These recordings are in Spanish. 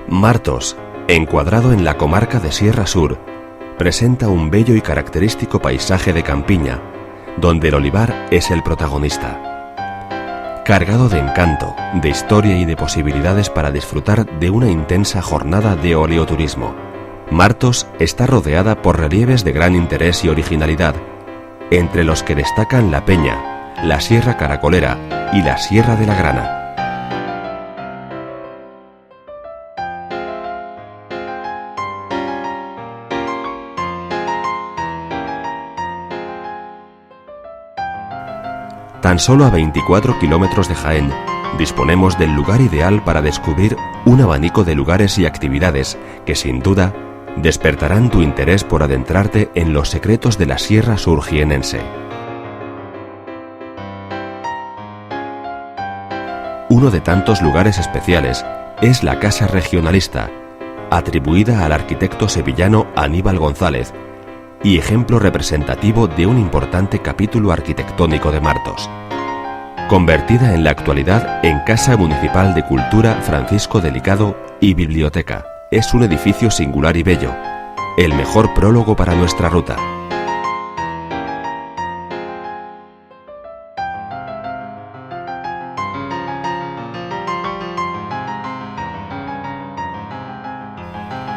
Martos, encuadrado en la comarca de Sierra Sur, presenta un bello y característico paisaje de campiña, donde el olivar es el protagonista. Cargado de encanto, de historia y de posibilidades para disfrutar de una intensa jornada de oleoturismo, Martos está rodeada por relieves de gran interés y originalidad, entre los que destacan la Peña, la Sierra Caracolera y la Sierra de la Grana. Tan solo a 24 kilómetros de Jaén, disponemos del lugar ideal para descubrir un abanico de lugares y actividades que, sin duda, despertarán tu interés por adentrarte en los secretos de la Sierra Surjienense. Uno de tantos lugares especiales es la Casa Regionalista, atribuida al arquitecto sevillano Aníbal González, y ejemplo representativo de un importante capítulo arquitectónico de Martos. Convertida en la actualidad en Casa Municipal de Cultura Francisco Delicado y Biblioteca, es un edificio singular y bello, el mejor prólogo para nuestra ruta.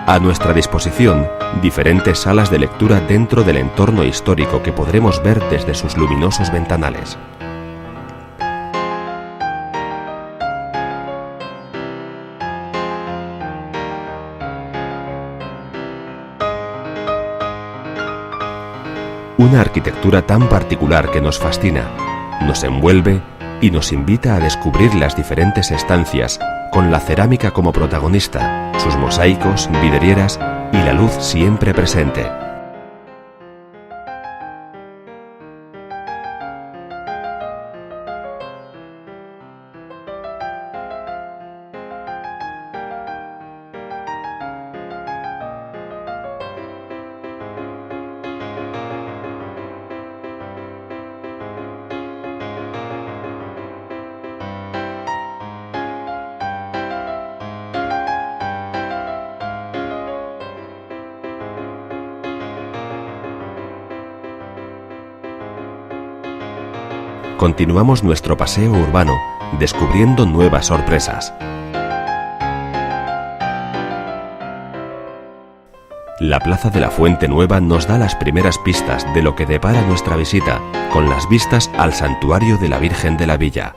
A nuestra disposición, diferentes salas de lectura dentro del entorno histórico que podremos ver desde sus luminosos ventanales. Una arquitectura tan particular que nos fascina, nos envuelve y nos invita a descubrir las diferentes estancias, con la cerámica como protagonista, sus mosaicos, vidrieras y la luz siempre presente. Continuamos nuestro paseo urbano, descubriendo nuevas sorpresas. La Plaza de la Fuente Nueva nos da las primeras pistas de lo que depara nuestra visita, con las vistas al Santuario de la Virgen de la Villa.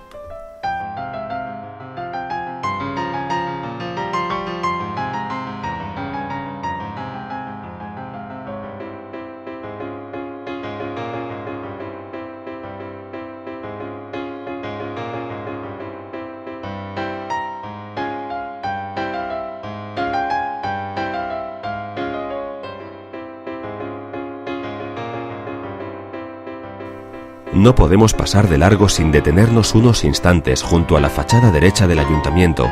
No podemos pasar de largo sin detenernos unos instantes junto a la fachada derecha del ayuntamiento,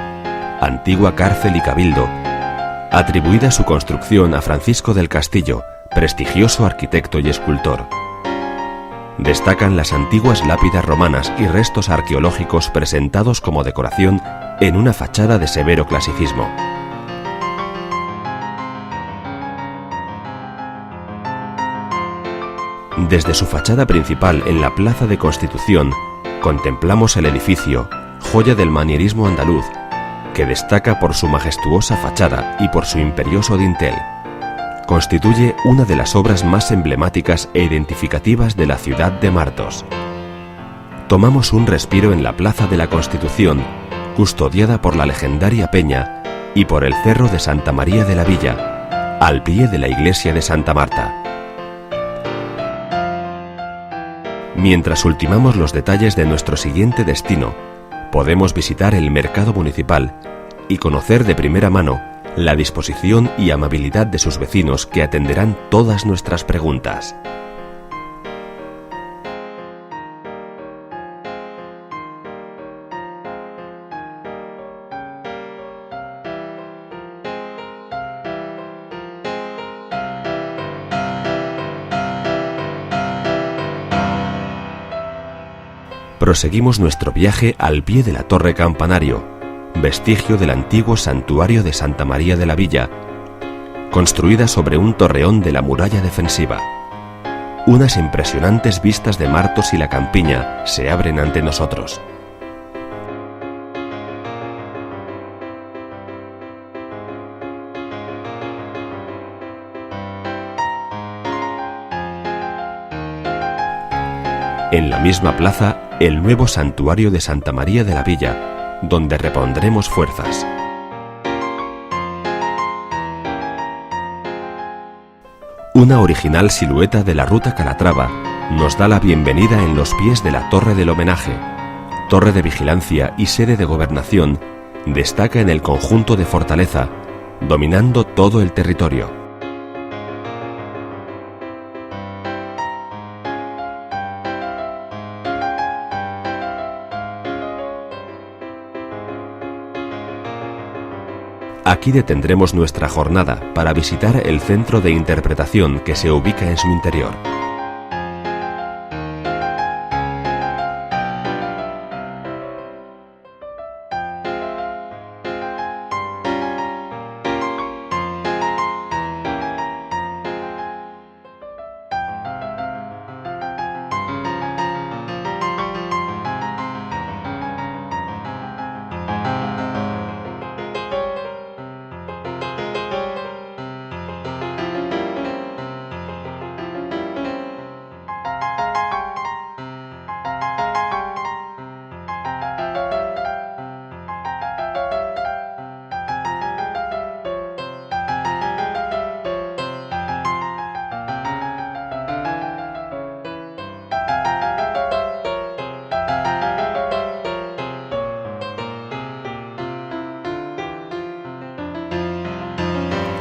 antigua cárcel y cabildo, atribuida su construcción a Francisco del Castillo, prestigioso arquitecto y escultor. Destacan las antiguas lápidas romanas y restos arqueológicos presentados como decoración en una fachada de severo clasicismo. Desde su fachada principal en la Plaza de Constitución, contemplamos el edificio, joya del manierismo andaluz, que destaca por su majestuosa fachada y por su imperioso dintel. Constituye una de las obras más emblemáticas e identificativas de la ciudad de Martos. Tomamos un respiro en la Plaza de la Constitución, custodiada por la legendaria Peña y por el Cerro de Santa María de la Villa, al pie de la iglesia de Santa Marta. Mientras ultimamos los detalles de nuestro siguiente destino, podemos visitar el mercado municipal y conocer de primera mano la disposición y amabilidad de sus vecinos que atenderán todas nuestras preguntas. Proseguimos nuestro viaje al pie de la Torre Campanario, vestigio del antiguo santuario de Santa María de la Villa, construida sobre un torreón de la muralla defensiva. Unas impresionantes vistas de Martos y la campiña se abren ante nosotros. En la misma plaza, el nuevo santuario de Santa María de la Villa, donde repondremos fuerzas. Una original silueta de la ruta Calatrava nos da la bienvenida en los pies de la Torre del Homenaje. Torre de vigilancia y sede de gobernación, destaca en el conjunto de fortaleza, dominando todo el territorio. Aquí detendremos nuestra jornada para visitar el centro de interpretación que se ubica en su interior.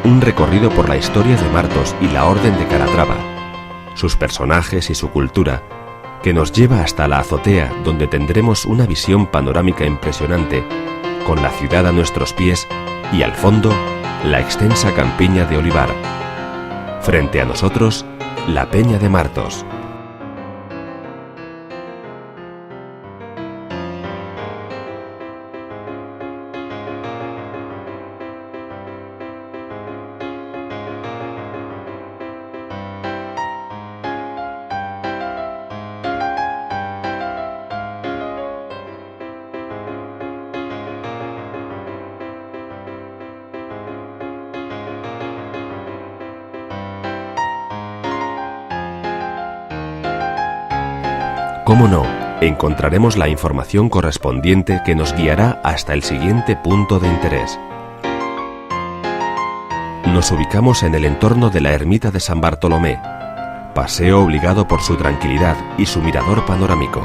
Un recorrido por la historia de Martos y la Orden de Calatrava, sus personajes y su cultura, que nos lleva hasta la azotea, donde tendremos una visión panorámica impresionante, con la ciudad a nuestros pies y al fondo la extensa campiña de olivar. Frente a nosotros, la Peña de Martos. ¿Cómo no? Encontraremos la información correspondiente que nos guiará hasta el siguiente punto de interés. Nos ubicamos en el entorno de la ermita de San Bartolomé, paseo obligado por su tranquilidad y su mirador panorámico.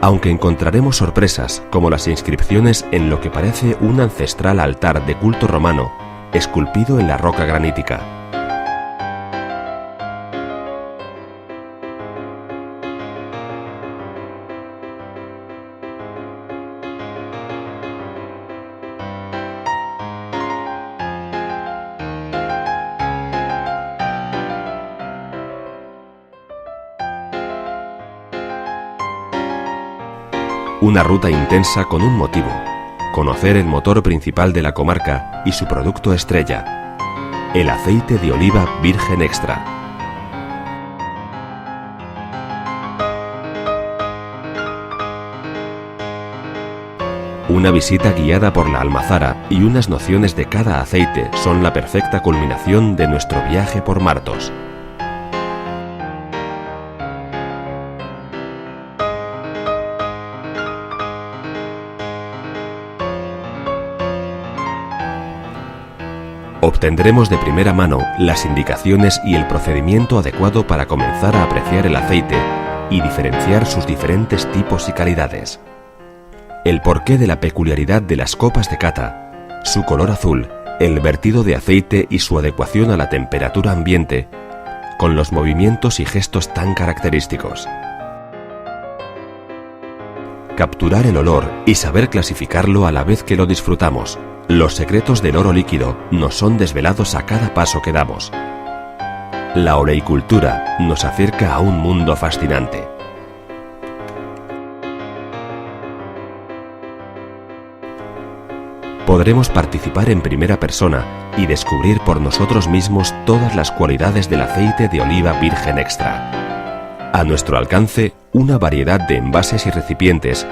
Aunque encontraremos sorpresas como las inscripciones en lo que parece un ancestral altar de culto romano, esculpido en la roca granítica. Una ruta intensa con un motivo: conocer el motor principal de la comarca y su producto estrella, el aceite de oliva virgen extra. Una visita guiada por la almazara y unas nociones de cada aceite son la perfecta culminación de nuestro viaje por Martos. Obtendremos de primera mano las indicaciones y el procedimiento adecuado para comenzar a apreciar el aceite y diferenciar sus diferentes tipos y calidades. El porqué de la peculiaridad de las copas de cata, su color azul, el vertido de aceite y su adecuación a la temperatura ambiente, con los movimientos y gestos tan característicos. Capturar el olor y saber clasificarlo a la vez que lo disfrutamos. Los secretos del oro líquido nos son desvelados a cada paso que damos. La oleicultura nos acerca a un mundo fascinante. Podremos participar en primera persona y descubrir por nosotros mismos todas las cualidades del aceite de oliva virgen extra. A nuestro alcance, una variedad de envases y recipientes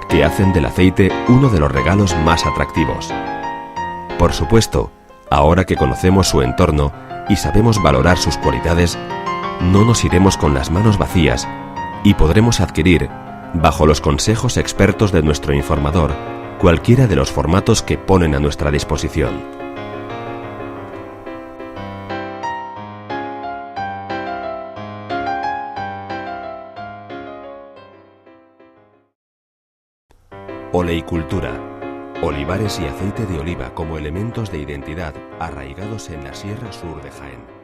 que hacen del aceite uno de los regalos más atractivos. Por supuesto, ahora que conocemos su entorno y sabemos valorar sus cualidades, no nos iremos con las manos vacías y podremos adquirir, bajo los consejos expertos de nuestro informador, cualquiera de los formatos que ponen a nuestra disposición. Oleicultura. Olivares y aceite de oliva como elementos de identidad arraigados en la Sierra Sur de Jaén.